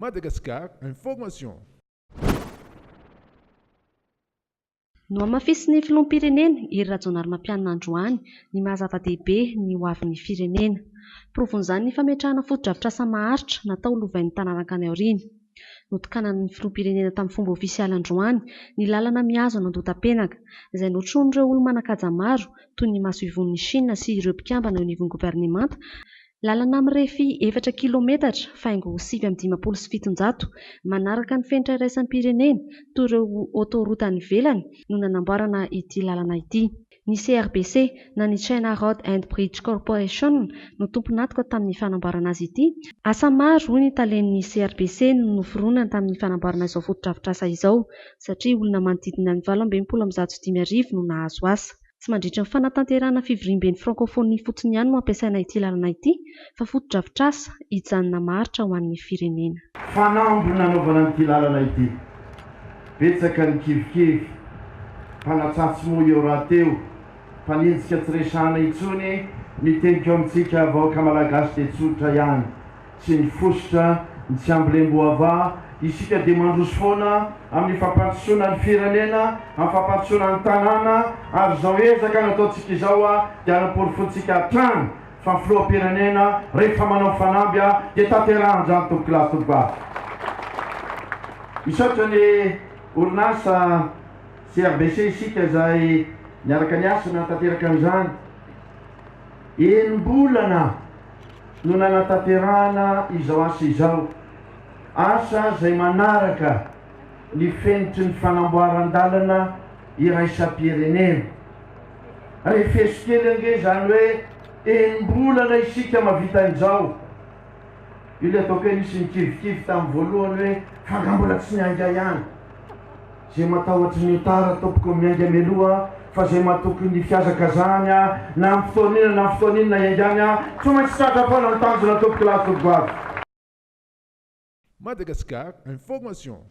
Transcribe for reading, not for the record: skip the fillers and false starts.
Madagascar Information. No amafisy ny filoham-pirenena iry Rajaonarimampianina Androany ny mahazava-dehibe ny ho avin'ny firenena. Provon'izany ny fametrahana foto-drafitr'asa maharitra natao lovain'ny tanàna aoriana. Notokanan'ny filoham-pirenena tamin'ny fomba ofisialy Androany ny lalana mihazo an'Andotapenaka, izay notronin'ireo olon-manan-kaja maro toy ny maso-ivon'ny Chine sy ireo mpikambana eo anivon'ny governemanta. Lalana mirefy 4 kilometatra faingo 7,700 manaraka ny fenitra iraisan'ny pirenena toy ireo autoroute any ivelany no nanamboarana ity lalana ity. Ny CRBC na ny China Road and Bridge Corporation no tompon'antoka tamin'ny fanamboarana azy ity. Asa maro hoy ny talen'ny CRBC no noforonana tamin'ny fanamboarana izao foto-drafitr'asa izao, satria olona manodidina ny 875,000 no nahazo asa. Tsy mandritra ny fanatanterahana fivoriam-ben'ny frankofônia fotsiny ihany no ampiasaina ity lalana ity, fa foto-drafitr'asa hijanona maharitra ho an'ny firenena. Fanambo nanaovana an'ity lalana ity. Betsaka ny kivikivy, mpanatratsy moa eo raha teo, mpanenjika tsy resahana intsony, mitenika eo amintsika vahoaka malagasy dia tsotra ihany. Tsy ny fosotra, ny tsy ambolemboava, isika dia mandroso foana amin'ny fampandrosoana ny firenena, amin'ny fampandrosoana ny tanàna, ary izao ezaka nataontsika izao dia hanaporifontsika hatrany fa ny filoham-pirenena rehefa manao fanamby dia tanterahana tompoko lahy tompoko avy. Misaotra ny orinasa CRBC isika izay niaraka ny asa nanatanteraka an'izany. Enim-bolana no nanatanterahana izao asa izao. Asa izay manaraka ny fenitry ny fanamboaran-dalana iraisam-pirenena. Refeso kely ange izany hoe enim-bolana isika mavita an'izao. Io le ataoko hoe nisy nikivikivy tamin'ny voalohany hoe fangambola tsy mianga ihany. Izay matahotra ny tara tompoko mianga meloha, fa izay matoky ny fiazakazany na amin'ny fotoanina na fotoanina iangany tsy maintsy tratra foana ny tanjona tompoko lahy tompoko avy. Madagascar Information.